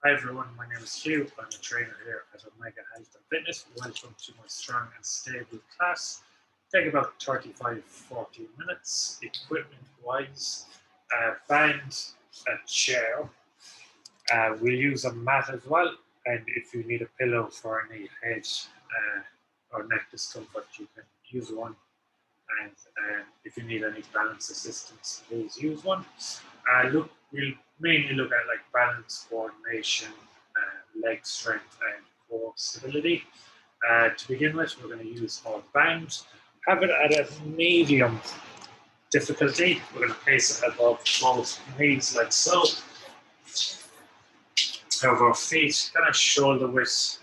Hi everyone, my name is Hugh. I'm a trainer here at Omega Health and Fitness. Welcome to my strong and stable class. Take about 35-40 minutes. Equipment wise, a band, a chair. We'll use a mat as well. And if you need a pillow for any head or neck discomfort, you can use one. And if you need any balance assistance, please use one. We'll mainly look at like balance, coordination, leg strength, and core stability. To begin with, we're going to use our band. Have it at a medium difficulty. We're going to place it above both knees like so. Have our feet kind of shoulder width.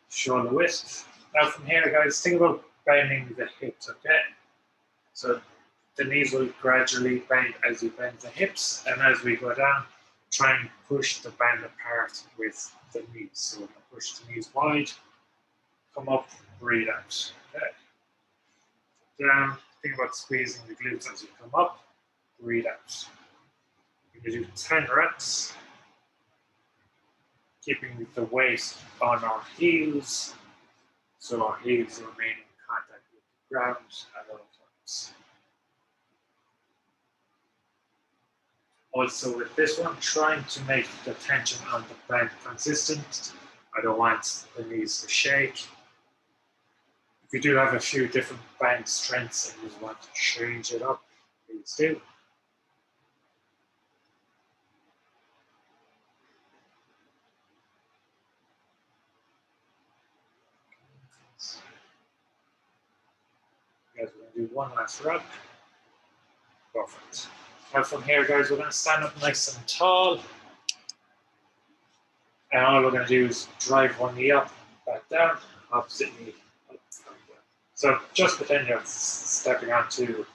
Shoulder width. Now from here, guys, think about bending the hips, okay? So the knees will gradually bend as you bend the hips, and as we go down, try and push the band apart with the knees. So we're going to push the knees wide, come up, breathe out. Okay. Down, think about squeezing the glutes as you come up, breathe out. We're going to do 10 reps, keeping the weight on our heels, so our heels remain in contact with the ground at all times. Also with this one, trying to make the tension on the band consistent. I don't want the knees to shake. If you do have a few different band strengths and you want to change it up, please do. Guys, we're going to do one last rep. Perfect. Now from here, guys, we're going to stand up nice and tall. And all we're going to do is drive one knee up, back down, opposite knee up, down. So just pretend you're stepping onto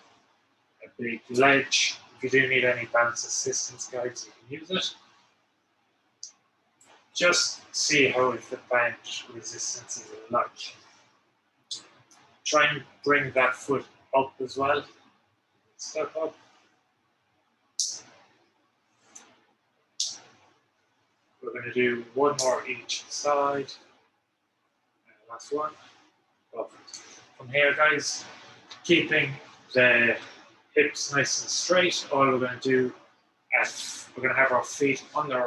a big ledge. If you do need any balance assistance, guys, you can use it. Just see how the band resistance is like. Try and bring that foot up as well. Step up. We're going to do one more each side. And last one. Perfect. From here, guys, keeping the hips nice and straight, all we're going to do is we're going to have our feet under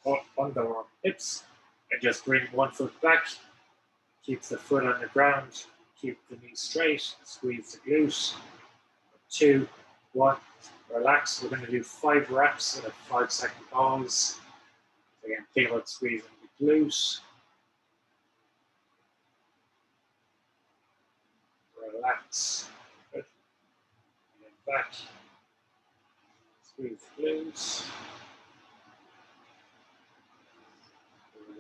our hips and just bring one foot back, keep the foot on the ground, keep the knee straight, squeeze the glute. 2, 1, relax. We're going to do 5 reps at a 5-second pause. Again, think about squeezing the glute. Relax. Good. And then back. Squeeze the glutes.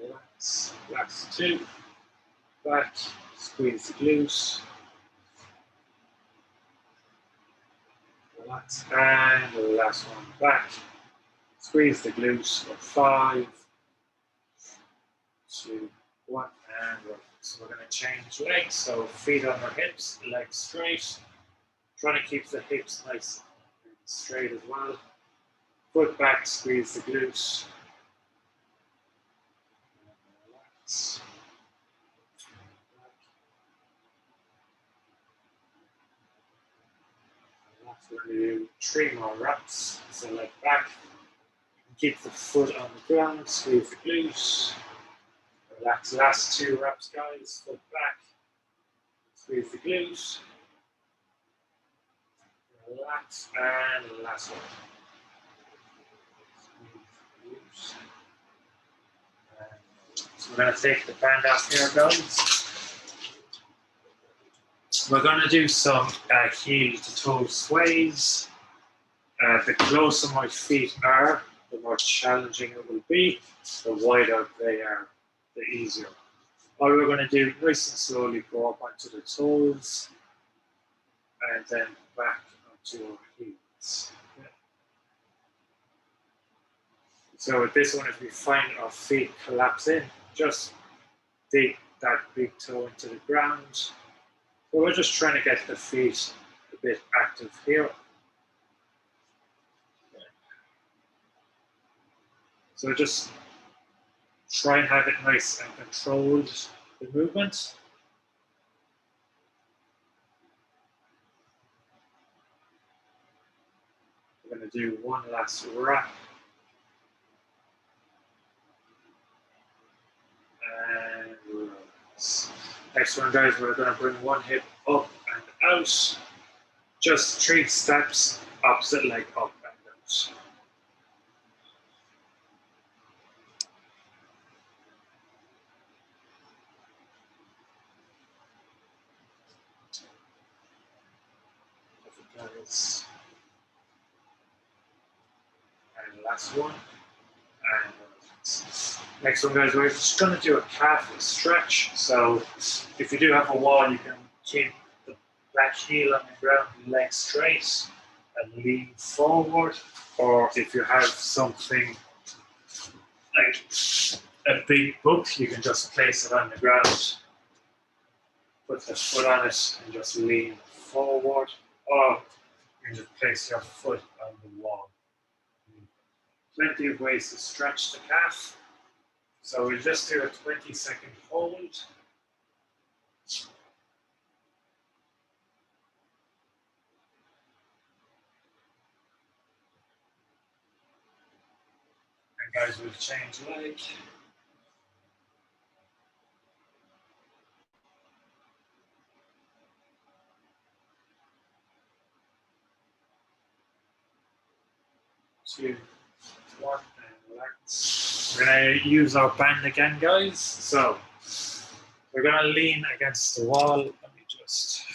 Relax. Relax 2. Back. Squeeze the glutes. Relax. And the last one back. Squeeze the glutes for 5, 2, 1, and relax. So we're going to change legs. So feet on our hips, legs straight. Trying to keep the hips nice and straight as well. Foot back, squeeze the glutes. Relax. Relax. We're going to do 3 more reps. So leg back. Keep the foot on the ground, squeeze the glutes. Relax, last 2 reps, guys. Foot back, squeeze the glutes. Relax, and the last one. Squeeze the glutes. So we're going to take the band off here, guys. We're going to do some heel to toe sways. The closer my feet are, the more challenging it will be. The wider they are, the easier. All we're going to do, nice and slowly go up onto the toes and then back onto our heels. Okay. So with this one, if we find our feet collapse in, just dig that big toe into the ground. So we're just trying to get the feet a bit active here. So just try and have it nice and controlled, the movement. We're going to do one last wrap. And release. Next one, guys, we're going to bring one hip up and out. Just 3 steps, opposite leg up and out. Guys. And last one. And next one, guys, we're just going to do a calf stretch. So if you do have a wall, you can keep the back heel on the ground, leg straight, and lean forward. Or if you have something like a big book, you can just place it on the ground, put the foot on it, and just lean forward. Or you can just place your foot on the wall. Plenty of ways to stretch the calf. So we'll just do a 20-second hold. And guys, we'll change leg. Two, one, and relax. We're going to use our band again, guys. So we're going to lean against the wall. Let me just.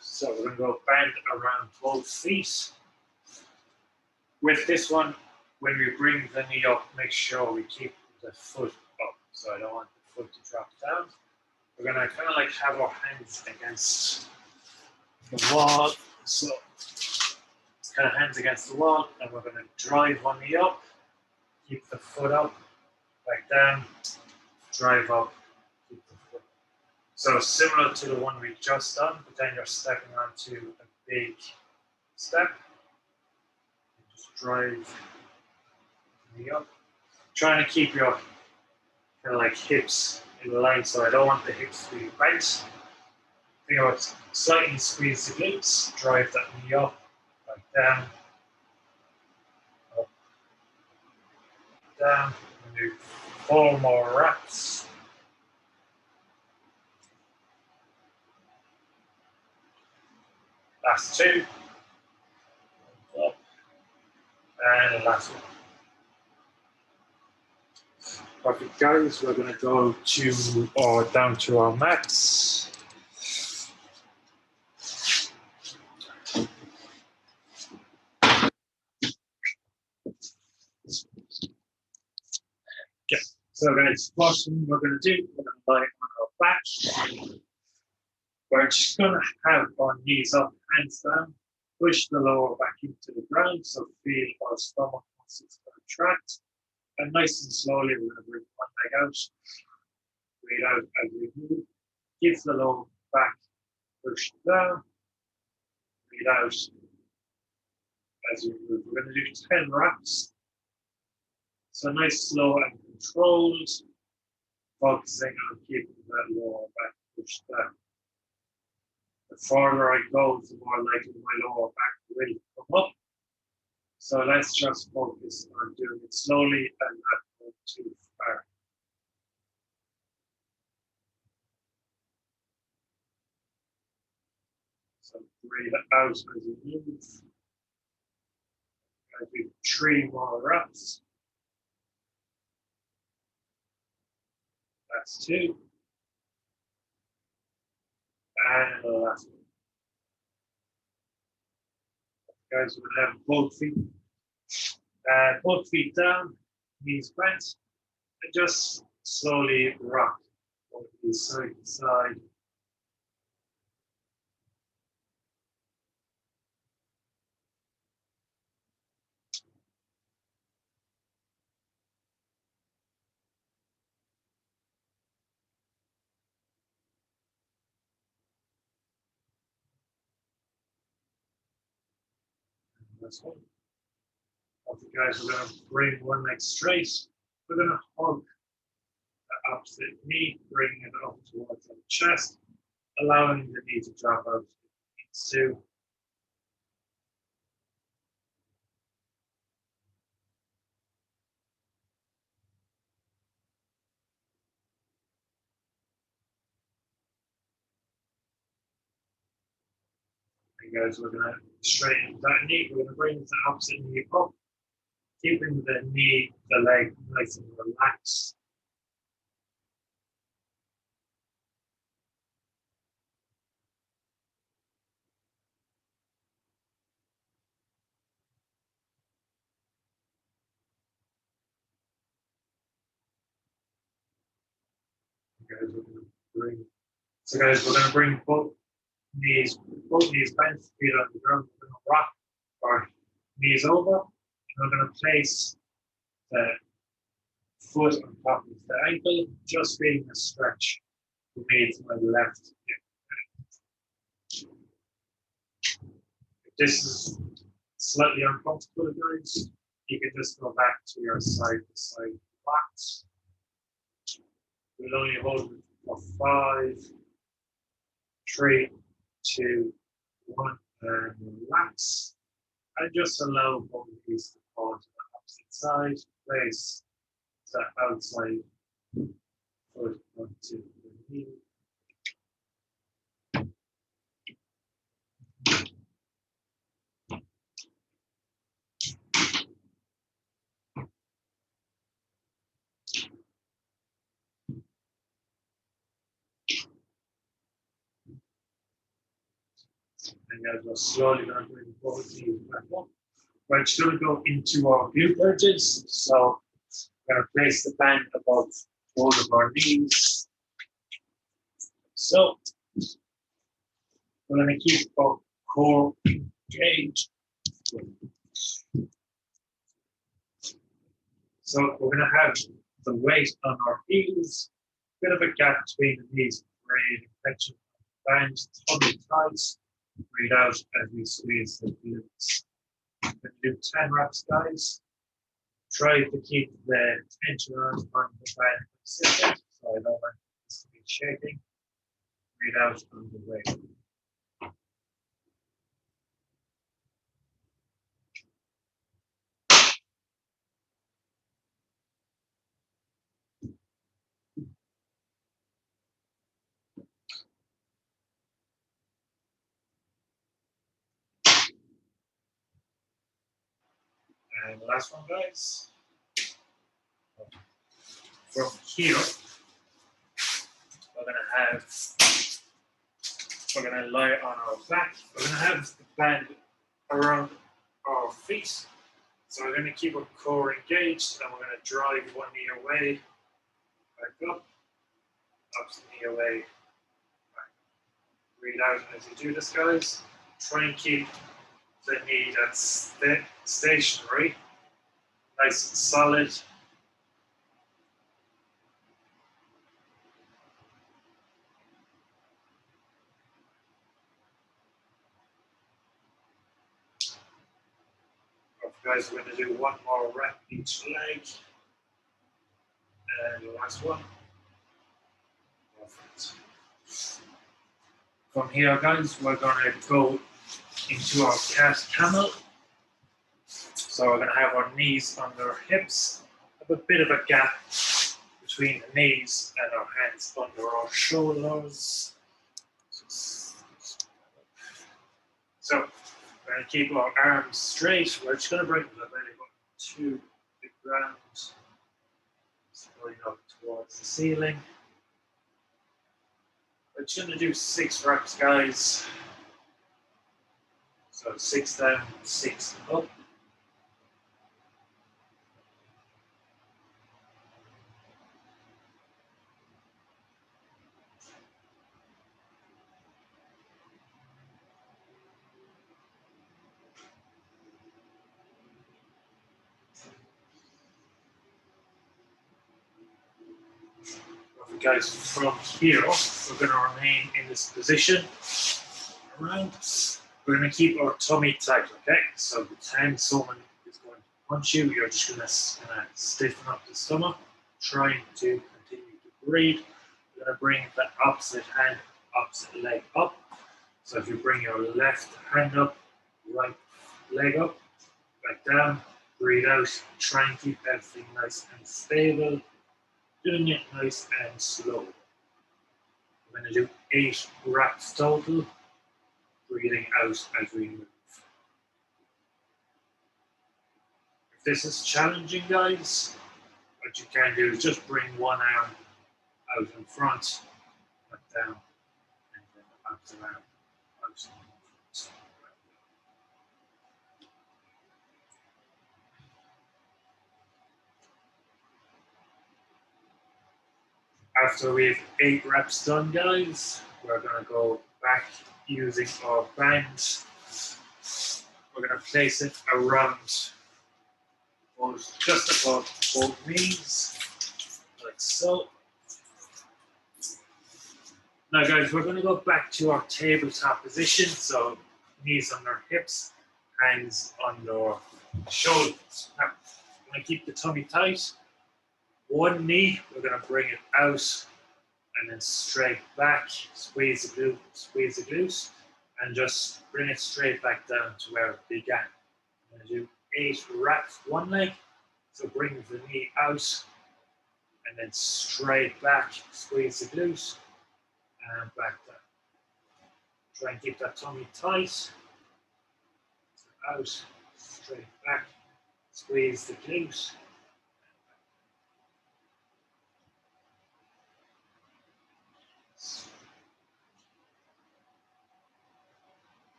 So we're going to go bend around both feet. With this one, when we bring the knee up, make sure we keep the foot up. So I don't want the foot to drop down. We're going to kind of like have our hands against the wall. So kind of hands against the wall, and we're going to drive one knee up, keep the foot up, back down, drive up, keep the foot up. So similar to the one we just done, but then you're stepping onto a big step. Just drive the knee up. Trying to keep your kind of like hips in line, so I don't want the hips to be bent. Think about slightly squeeze the glutes, drive that knee up, back down, up, down, and do 4 more reps. Last 2, up, and last one. Perfect, guys. We're going to go to or down to our mats. Okay. So, guys, first thing we're going to do, we're going to lie on our back. We're just going to have our knees up, hands down, push the lower back into the ground, so feel our stomach muscles contract. And nice and slowly, we're going to bring one leg out, breathe out as we move. Give the lower back push down, breathe out as we move. We're going to do 10 reps. So nice, slow, and controlled, focusing on keeping that lower back pushed down. The farther I go, the more likely my lower back will come up. So let's just focus on doing it slowly and not going too far. So breathe out as you move. I do 3 more reps. That's 2. And the last one. Guys, we're going to have both feet down, knees bent, and just slowly rock from side to side. This one. Guys, we're going to bring one leg straight. We're going to hug the opposite knee, bringing it up towards the chest, allowing the knee to drop out if it needs to. And guys, we're going to straighten that knee. We're going to bring the opposite knee up, keeping the leg nice and relaxed. Guys, we're going to bring both knees bent, feet on the ground. We're going to rock our knees over, and we're going to place the foot on top of the ankle, just being a stretch for me to my left hip. If this is slightly uncomfortable, guys, you can just go back to your side-to-side box. We'll only hold it for 5, 3, 2, 1, and relax. And just allow both knees to fall to the opposite side. Place the outside foot onto the knee. And guys, we're slowly going to bring both knees back up. We're just going to go into our glute bridges. So we're going to place the band above both of our knees. So we're going to keep our core engaged. So we're going to have the weight on our heels, bit of a gap between the knees, creating tension on the band, tummy tight. Breathe out as we squeeze the glutes. We're going to do 10 reps, guys. Try to keep the tension on the band consistent, so I don't want this to be shaking. Breathe out on the way. And the last one, guys. From here, we're gonna lie on our back. We're gonna have the band around our feet. So we're gonna keep our core engaged, and we're gonna drive one knee away, back up the knee away, back. Breathe out as you do this, guys. Try and keep the knee that's stationary, nice and solid. Guys, we're going to do one more rep each leg. And the last one. Perfect. From here, guys, we're going to go into our cat camel. So we're going to have our knees under our hips, have a bit of a gap between the knees and our hands under our shoulders. So we're going to keep our arms straight. We're just going to bring the belly button to the ground, going up towards the ceiling. We're just going to do 6 reps, guys. So 6 down, 6 up. Guys, from here, we're going to remain in this position. Around. We're going to keep our tummy tight, okay? So the time someone is going to punch you, you're just going to stiffen up the stomach, trying to continue to breathe. You're going to bring the opposite hand, opposite leg up. So if you bring your left hand up, right leg up, back down, breathe out, try and keep everything nice and stable, doing it nice and slow. We're going to do 8 reps total, breathing out as we move. If this is challenging, guys, what you can do is just bring one arm out in front, back down, and then the opposite arm out in front. After we have 8 reps done, guys, we're going to go back using our band. We're going to place it around just above both knees, like so. Now, guys, we're going to go back to our tabletop position. So, knees on our hips, hands on our shoulders. Now, we're going to keep the tummy tight. One knee, we're going to bring it out and then straight back, squeeze the glutes, and just bring it straight back down to where it began. I'm going to do 8 reps, one leg. So bring the knee out and then straight back, squeeze the glute and back down. Try and keep that tummy tight. Out, straight back, squeeze the glute.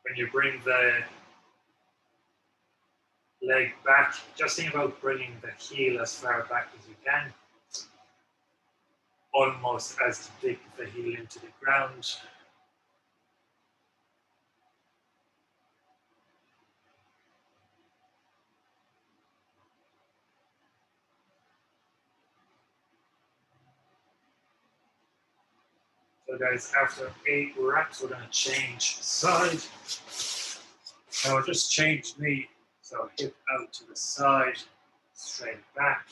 When you bring the leg back, just think about bringing the heel as far back as you can, almost as to dig the heel into the ground. So guys, after 8 reps, we're going to change side. Now we'll just change knee. So hip out to the side, straight back,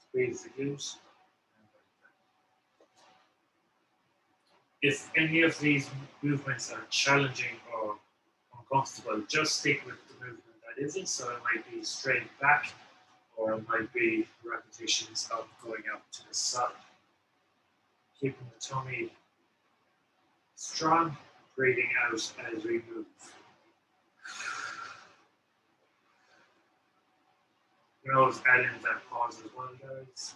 squeeze the glute. If any of these movements are challenging or uncomfortable, just stick with the movement that isn't. So it might be straight back, or it might be repetitions of going out to the side. Keeping the tummy strong, breathing out as we move. You can always add in that pause as well, guys.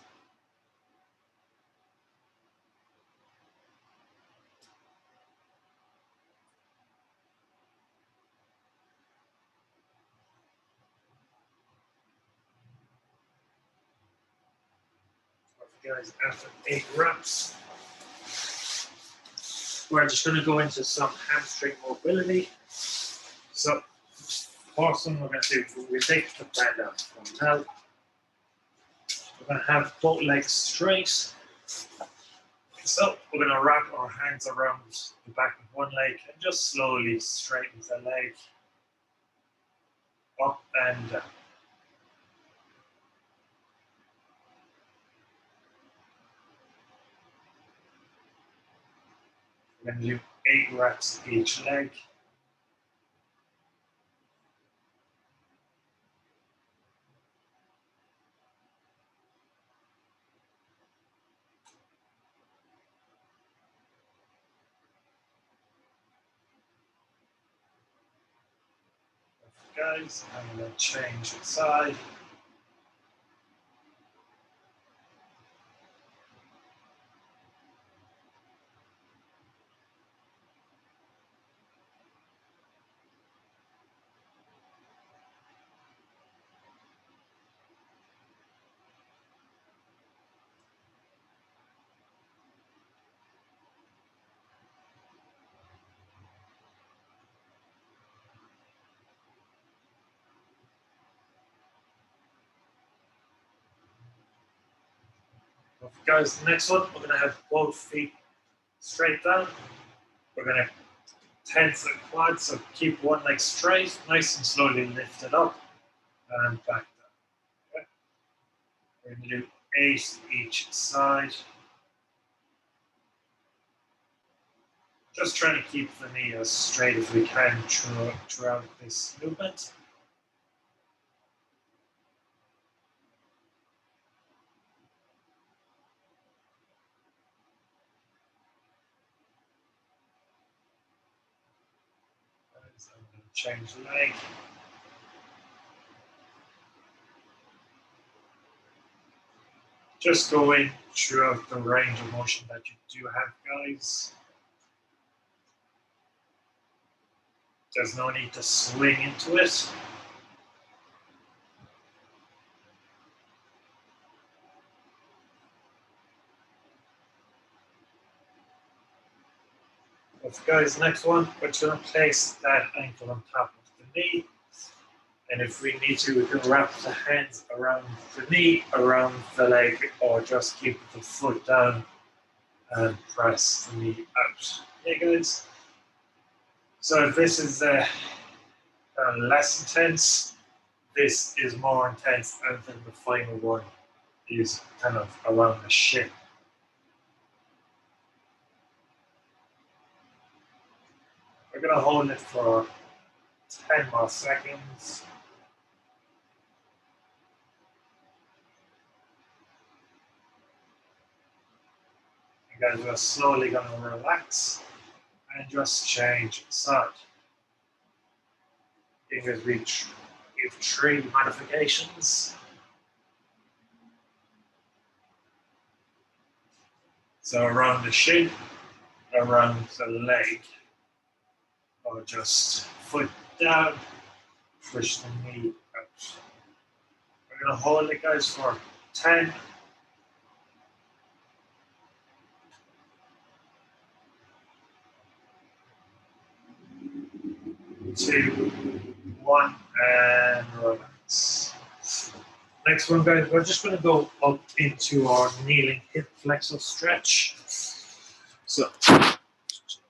Guys, after 8 reps, we're just going to go into some hamstring mobility. So, first thing we're going to do, we take the band out from now. We're going to have both legs straight. So, we're going to wrap our hands around the back of one leg and just slowly straighten the leg up and down. We're going to do 8 reps each leg. Guys, I'm going to change the side. Guys, the next one, we're going to have both feet straight down. We're going to tense and quad, so keep one leg straight, nice and slowly lift it up and back down. Okay. We're going to do 8 each side. Just trying to keep the knee as straight as we can throughout this movement. So I'm going to change the leg. Just go in throughout the range of motion that you do have, guys. There's no need to swing into it. Okay, guys, next one, we're going to place that ankle on top of the knee. And if we need to, we can wrap the hands around the knee, around the leg, or just keep the foot down and press the knee out. Okay, guys? So if this is less intense, this is more intense, and then the final one is kind of around the shin. We're going to hold it for 10 more seconds. You guys are slowly going to relax and just change side. You guys reach 3 modifications. So around the shin, around the leg, or just foot down, push the knee out. We're going to hold it, guys, for 10. 2, 1, and relax. Next one, guys, we're just going to go up into our kneeling hip flexor stretch. So,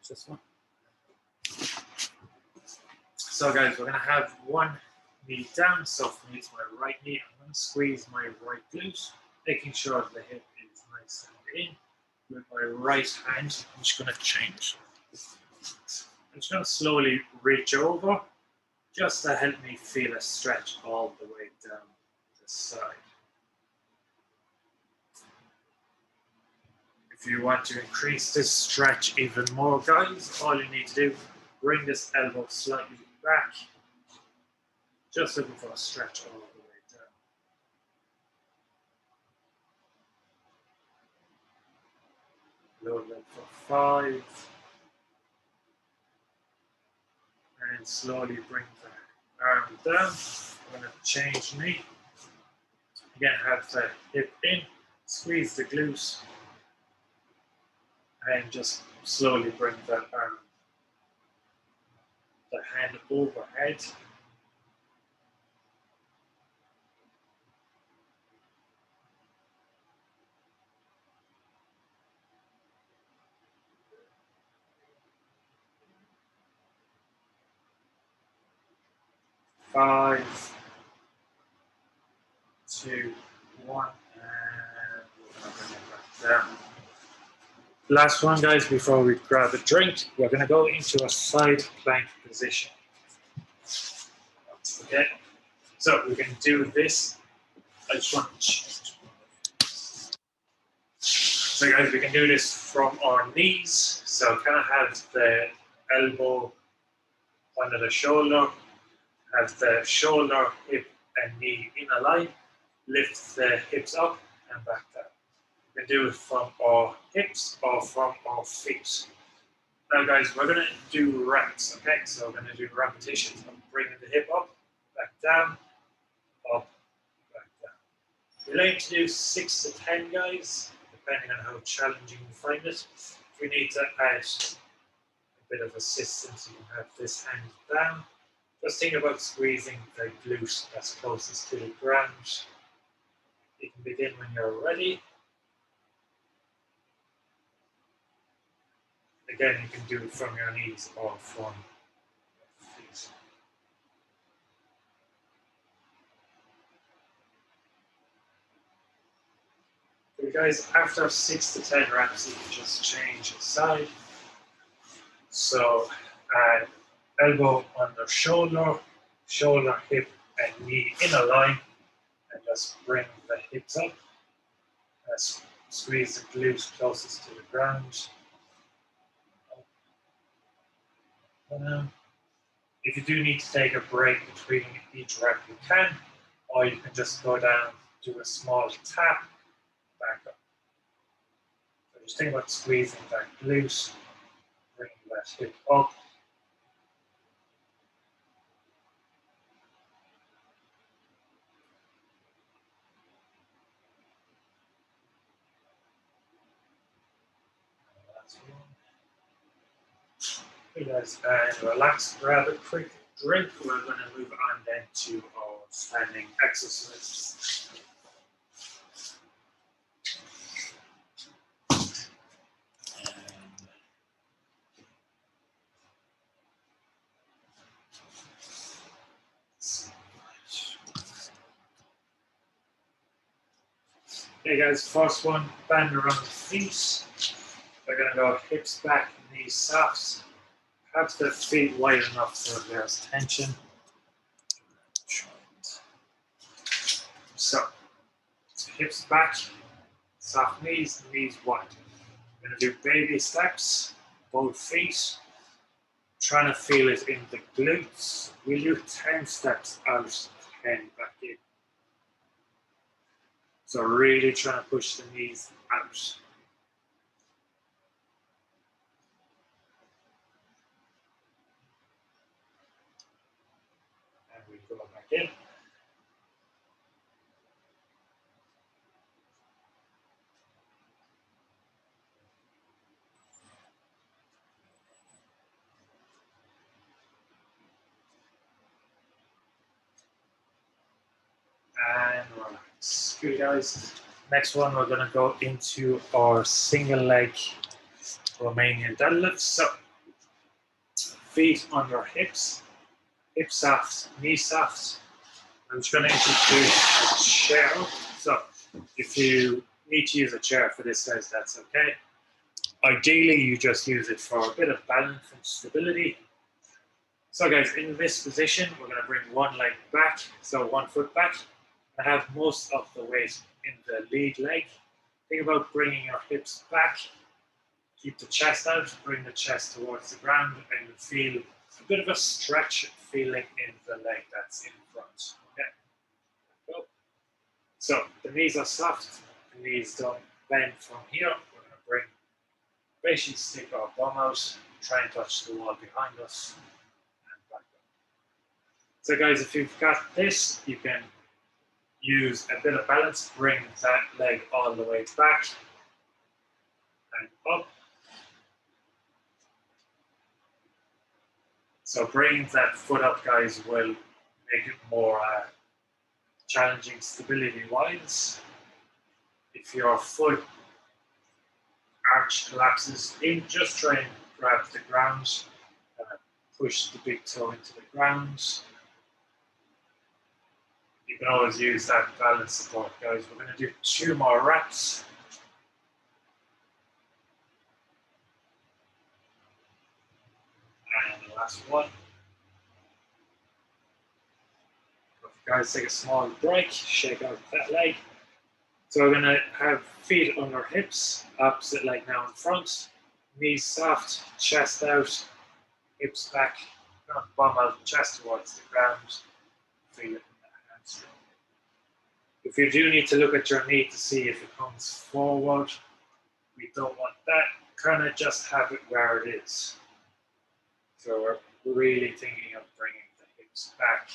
this one. So, guys, we're going to have one knee down. So, for me, it's my right knee. I'm going to squeeze my right glute, making sure the hip is nice and in. With my right hand, I'm just going to change. I'm just going to slowly reach over, just to help me feel a stretch all the way down the side. If you want to increase this stretch even more, guys, all you need to do, bring this elbow slightly back, just looking for a stretch all the way down. Lower leg for 5. And slowly bring the arm down. I'm going to change knee. Again, have the hip in, squeeze the glute, and just slowly bring that arm, the hand overhead. Five, 2, 1, and we're going to bring it back down. Last one, guys, before we grab a drink, we're going to go into a side plank position. Okay, so we can do this. I just want to change. So, guys, we can do this from our knees. So, kind of have the elbow under the shoulder, have the shoulder, hip, and knee in a line. Lift the hips up and back down. We can do it from our hips or from our feet. Now, guys, we're going to do reps, okay? So we're going to do repetitions of bringing the hip up, back down, up, back down. We'll aim to do 6 to 10, guys, depending on how challenging you find it. If we need to add a bit of assistance, you can have this hand down. Just think about squeezing the glute that's closest to the ground. You can begin when you're ready. Again, you can do it from your knees or from your feet. Okay, guys, after 6 to 10 reps, you can just change side. So, elbow under shoulder, shoulder, hip, and knee in a line, and just bring the hips up. Squeeze the glutes closest to the ground. If you do need to take a break between each rep, you can, or you can just go down, do a small tap, back up. So just think about squeezing that glute, bring that hip up. Okay, guys, and relax, grab a quick drink. We're going to move on then to our standing exercises. Okay, guys, first one, bend around the feet. We're going to go hips back, knees soft. Have the feet wide enough so there's tension. So, hips back, soft knees, knees wide. We're going to do baby steps, both feet. Trying to feel it in the glutes. We'll do 10 steps out, 10 back in. So really trying to push the knees out. And we go back in. And relax. Good, guys. Next one, we're going to go into our single leg Romanian deadlift. So, feet on your hips, hip soft, knee soft. I'm just going to introduce a chair. So, if you need to use a chair for this, guys, that's okay. Ideally, you just use it for a bit of balance and stability. So, guys, in this position, we're going to bring one leg back, so 1 foot back. I have most of the weight in the lead leg. Think about bringing your hips back. Keep the chest out, bring the chest towards the ground, and you feel a bit of a stretch feeling in the leg that's in front. Okay. Go. So the knees are soft, the knees don't bend from here. We're going to bring, basically stick our bum out, try and touch the wall behind us, and back up. So guys, if you've got this, you can use a bit of balance, bring that leg all the way back and up. So bringing that foot up, guys, will make it more challenging stability-wise. If your foot arch collapses in, just try and grab the ground, push the big toe into the ground. You can always use that balance support, guys. We're going to do 2 more reps. And the last one. Guys, take a small break, shake out that leg. So we're going to have feet on our hips, opposite leg now in front, knees soft, chest out, hips back, bum out, chest towards the ground, feel it in the hamstring. If you do need to look at your knee to see if it comes forward, we don't want that. Kind of just have it where it is. So we're really thinking of bringing the hips back,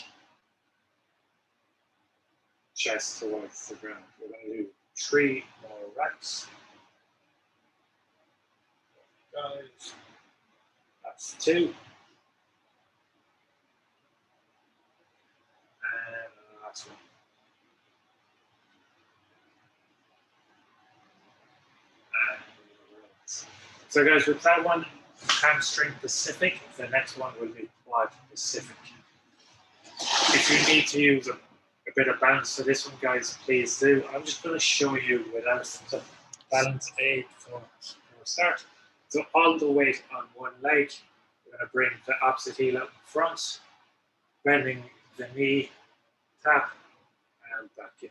chest towards the ground. We're going to do 3 more reps. Guys, that's 2. And the last one. And so guys, with that one, hamstring Pacific. The next one will be quad Pacific. If you need to use a bit of balance for this one, guys, please do. I'm just going to show you without the balance aid for a start. So all the weight on one leg, we're going to bring the opposite heel out in front, bending the knee, tap, and back in.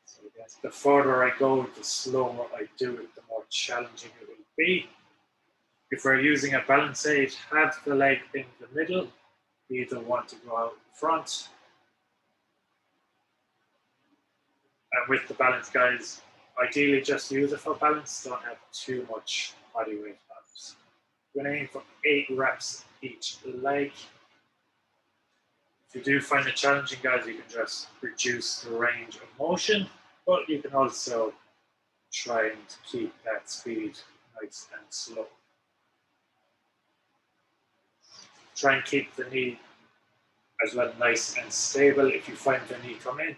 So again, the further I go, the slower I do it, the more challenging it will be. If we're using a balance aid, have the leg in the middle. You either want to go out in front. And with the balance, guys, ideally just use it for balance. Don't have too much body weight balance. We're going to aim for 8 reps each leg. If you do find it challenging, guys, you can just reduce the range of motion, but you can also try and keep that speed nice and slow. Try and keep the knee as well nice and stable. If you find the knee come in,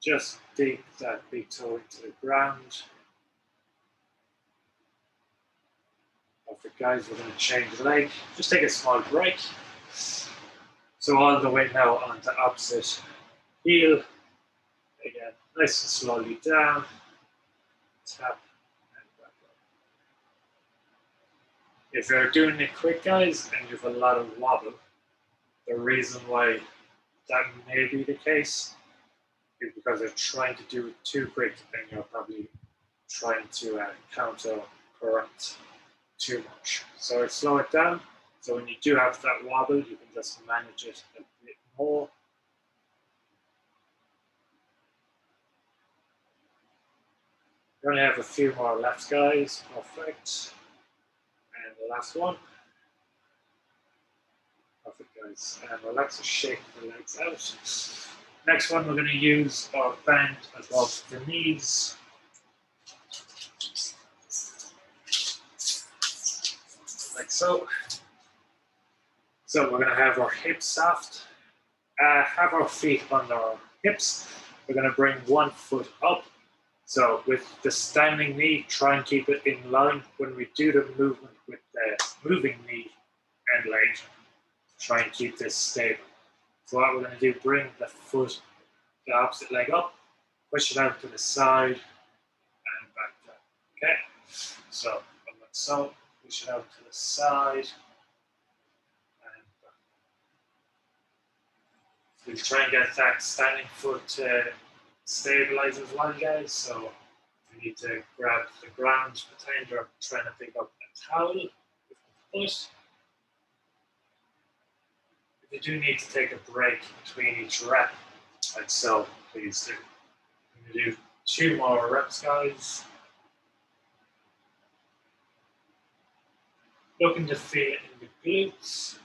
just dig that big toe into the ground. Perfect, guys, we're going to change leg. Just take a small break. So all the way now on the opposite heel. Again, nice and slowly down. Tap and back up. If you're doing it quick, guys, and you have a lot of wobble, the reason why that may be the case is because you're trying to do it too quick and you're probably trying to counter correct too much. So slow it down. So when you do have that wobble, you can just manage it a bit more. We only have a few more left, guys. Perfect. And the last one. Perfect, guys. And relax and shake the legs out. Next one, we're going to use our band above the knees. Like so. So we're going to have our hips soft. Have our feet under our hips. We're going to bring one foot up. So with the standing knee, try and keep it in line. When we do the movement with the moving knee and leg, try and keep this stable. So what we're going to do, bring the foot, the opposite leg up, push it out to the side, and back down. Okay? So, like so, push it out to the side, and back. We'll try and get that standing foot stabilized as well, guys. So you need to grab the ground, pretend you're trying to pick up a towel with the foot. If you do need to take a break between each rep, like so, please do. I'm going to do 2 more reps, guys. Looking to feel it in the glutes.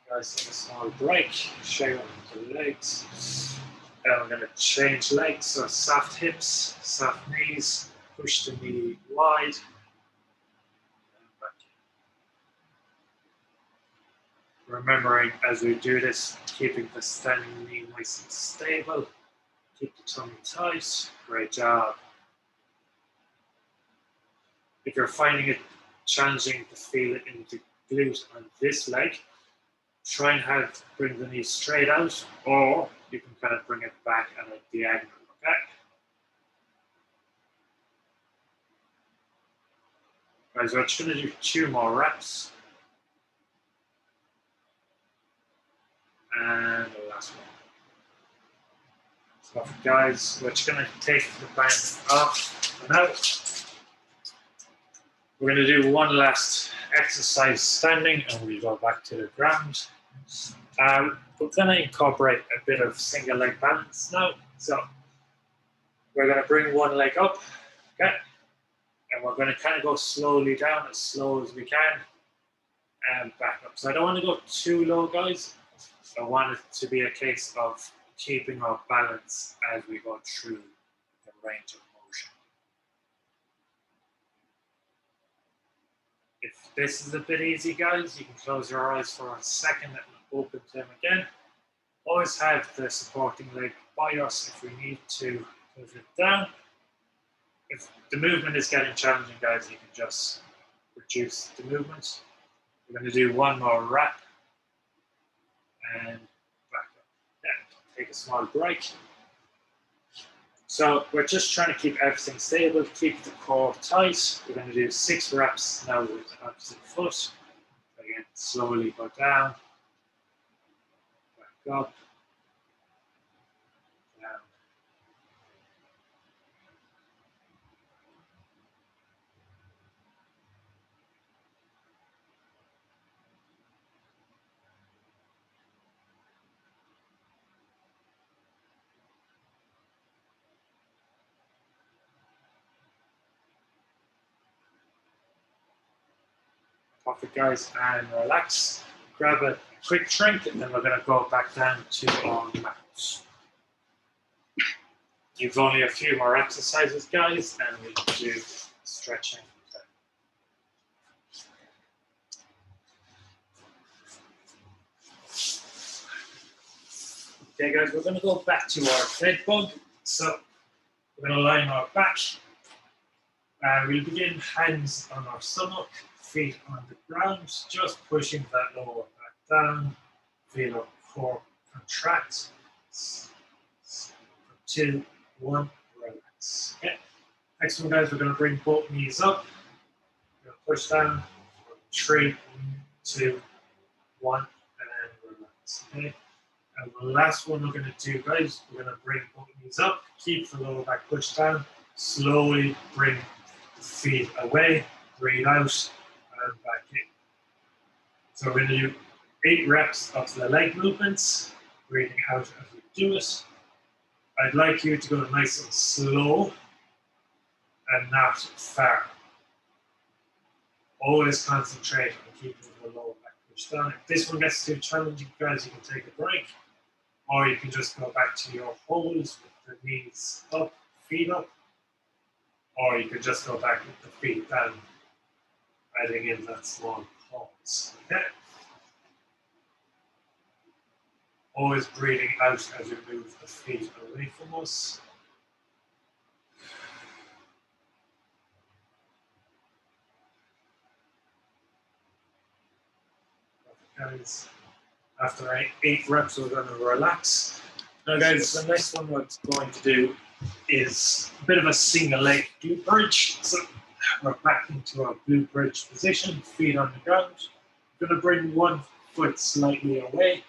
Guys, take a small break, shake up the legs. And we're going to change legs, so soft hips, soft knees, push the knee wide. Remembering as we do this, keeping the standing knee nice and stable. Keep the tummy tight. Great job. If you're finding it challenging to feel it in the glute on this leg, try and bring the knee straight out, or you can kind of bring it back at a diagonal, okay? Guys, we're just going to do 2 more reps. And the last one. So guys, we're just going to take the band off for now. We're going to do one last exercise standing and we'll go back to the ground. We're going to incorporate a bit of single leg balance now. So we're going to bring one leg up, okay? And we're going to kind of go slowly down, as slow as we can, and back up. So I don't want to go too low, guys. I want it to be a case of keeping our balance as we go through the range of motion. If this is a bit easy, guys, you can close your eyes for a second and open them again. Always have the supporting leg by us if we need to move it down. If the movement is getting challenging, guys, you can just reduce the movement. We're going to do one more wrap and back up. Then take a small break. So we're just trying to keep everything stable, keep the core tight. We're going to do 6 reps now with the opposite foot. Again, slowly go down, back up, down. Perfect, guys, and relax. Grab a quick drink, and then we're going to go back down to our mat. You've only a few more exercises, guys, and we do stretching. Okay, guys, we're going to go back to our bed bug. So we're going to lie on our back. We'll begin hands on our stomach, feet on the ground, just pushing that lower back down. Feel our core contract. 2, 1, relax. Okay. Next one, guys, we're going to bring both knees up. We're going to push down. 3, 2, 1, and then relax. Okay. And the last one we're going to do, guys, we're going to bring both knees up, keep the lower back pushed down, slowly bring the feet away, breathe out, and back in. So we're going to do 8 reps of the leg movements, breathing out as we do it. I'd like you to go nice and slow and not far. Always concentrate on keeping the lower back pushed down. If this one gets too challenging, guys, you can take a break. Or you can just go back to your holds with the knees up, feet up. Or you can just go back with the feet down, adding in that small pause. Okay? Always breathing out as you move the feet away from us. Guys, after 8 reps, we're going to relax. Now, guys, the next one we're going to do is a bit of a single leg glute bridge. So we're back into our glute bridge position, feet on the ground. I'm going to bring one foot slightly away.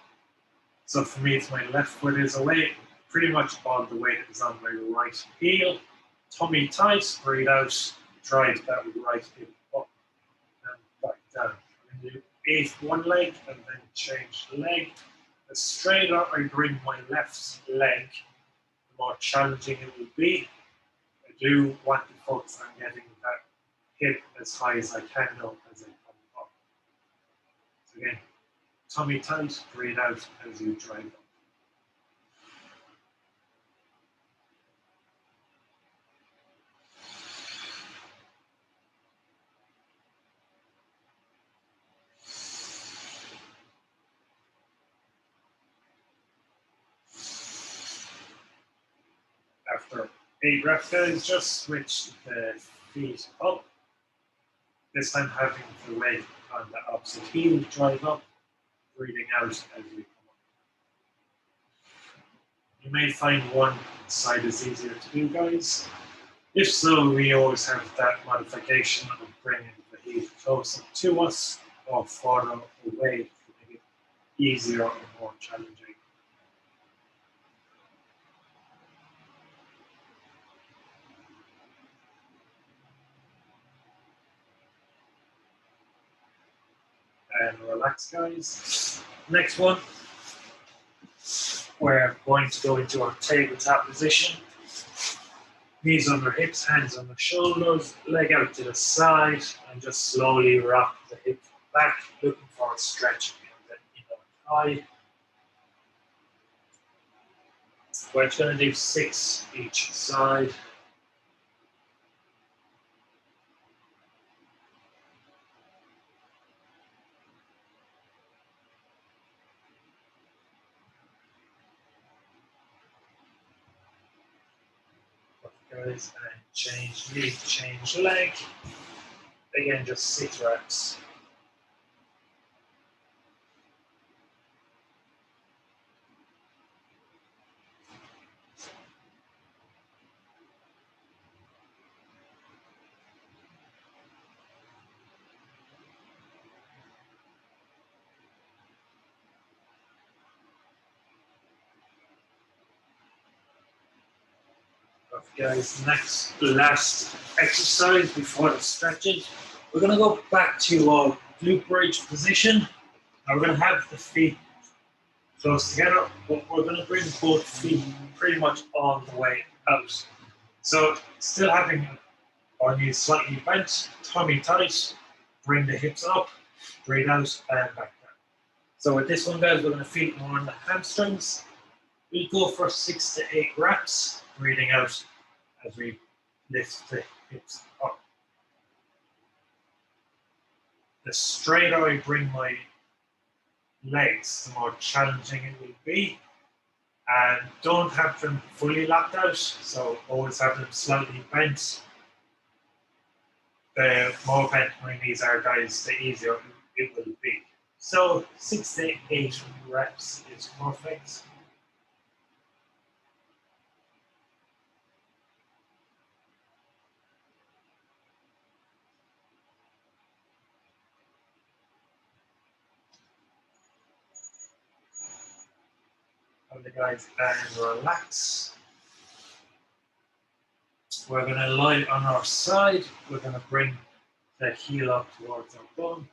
So for me, it's my left foot is away. Pretty much all the weight is on my right heel. Tummy tight, breathe out, drive that right heel up and back down. I'm going to do 8 one leg and then change the leg. The straighter I bring my left leg, the more challenging it will be. I do want to focus on getting that hip as high as I can now as I come up. So again, tummy tight, breathe out as you drive up. After 8 reps, guys, just switch the feet up. This time having the leg on the opposite heel, drive up, breathing out as you come up. You may find one side is easier to do, guys. If so, we always have that modification of bringing the heel closer to us or farther away to make it easier or more challenging. And relax, guys. Next one, we're going to go into our tabletop position. Knees on the hips, hands on the shoulders, leg out to the side, and just slowly rock the hip back, looking for a stretch in the inner thigh. We're going to do 6 each side. Guys, and Change knee, change leg. Again, just 6 reps. Okay, guys, last exercise before the stretching. We're going to go back to our glute bridge position. Now we're going to have the feet close together, but we're going to bring both feet pretty much all the way out. So still having our knees slightly bent, tummy tight, bring the hips up, breathe out and back down. So with this one, guys, we're going to feel more on the hamstrings. We'll go for 6 to 8 reps, breathing out as we lift the hips up. The straighter I bring my legs, the more challenging it will be. And don't have them fully locked out, so always have them slightly bent. The more bent my knees are, guys, the easier it will be. So 6 to 8 reps is perfect. Okay, guys, and relax. We're going to lie on our side. We're going to bring the heel up towards our bum,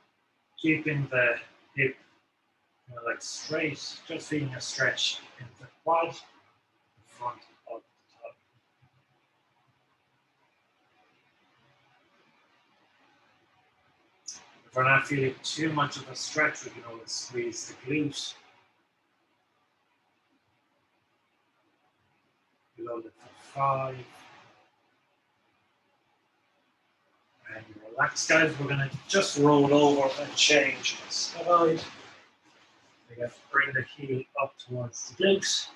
keeping the hip like straight, just feeling a stretch in the quad, the front of the top. If we're not feeling too much of a stretch, we can always squeeze the glute. Below the 5. And relax, guys. We're going to just roll over and change side. Again, bring the heel up towards the glute.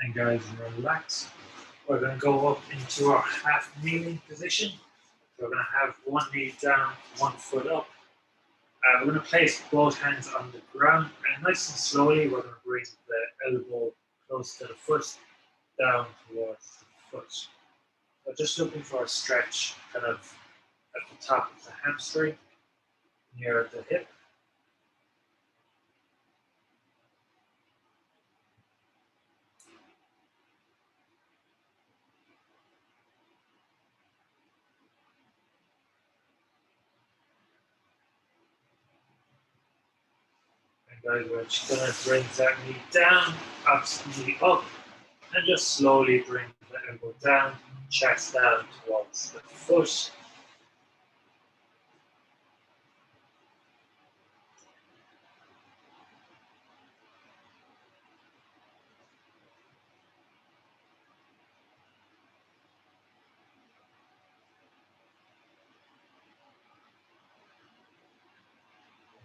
And guys, relax. We're going to go up into our half kneeling position. We're going to have one knee down, one foot up. We're going to place both hands on the ground, and nice and slowly, we're going to bring the elbow close to the foot, down towards the foot. So just looking for a stretch kind of at the top of the hamstring, near the hip. And guys, we're just going to bring that knee down, absolutely up, and just slowly bring the elbow down, chest down towards the foot.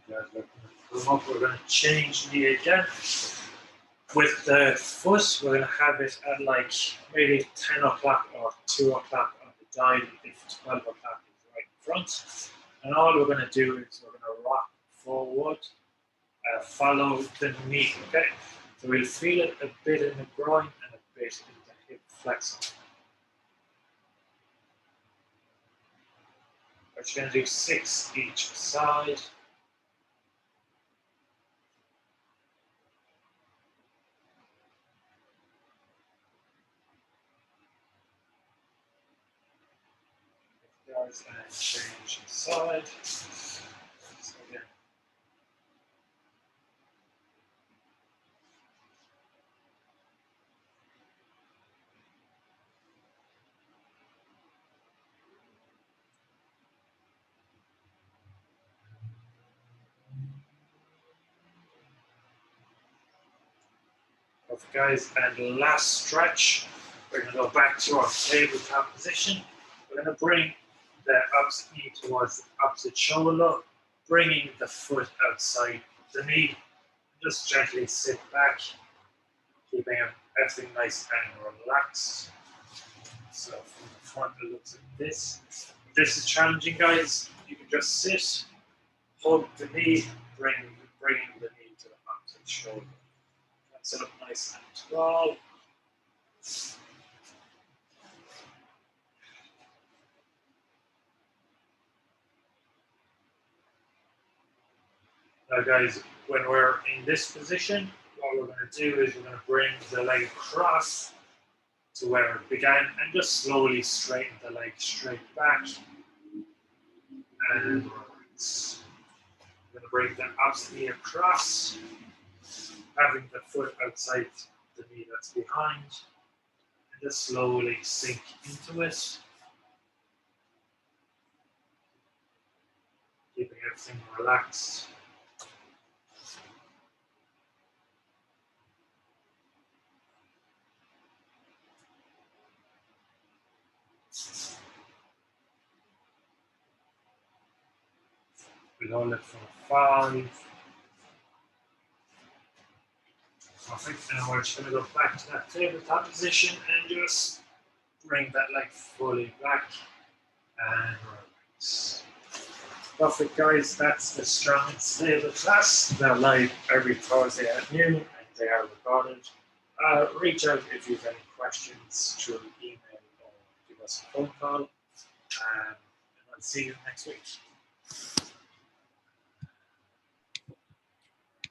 Guys, we're going to come up, we're going to change knee again. With the foot, we're going to have it at like maybe 10 o'clock or 2 o'clock on the dial if 12 o'clock is right in front. And all we're going to do is we're going to rock forward, follow the knee, okay? So we'll feel it a bit in the groin and a bit in the hip flexor. We're just going to do 6 each side. Guys, and change side. So again. Perfect, guys. And last stretch, we're going to go back to our tabletop position. We're going to bring the opposite knee towards the opposite shoulder, bringing the foot outside the knee. Just gently sit back, keeping everything nice and relaxed. So from the front, it looks like this. If this is challenging, guys, you can just sit, hug the knee, bringing the knee to the opposite shoulder. And sit up nice and tall. Now, guys, when we're in this position, what we're going to do is we're going to bring the leg across to where it began and just slowly straighten the leg straight back. And relax. We're going to bring the opposite knee across, having the foot outside the knee that's behind, and just slowly sink into it. Keeping everything relaxed. We'll hold it for 5. Perfect. And we're just going to go back to that tabletop position and just bring that leg fully back and relax. Perfect, guys. That's the Strong and Stable class. They're live every Thursday at noon and they are recorded. Reach out if you have any questions through email or give us a phone call. And I'll see you next week.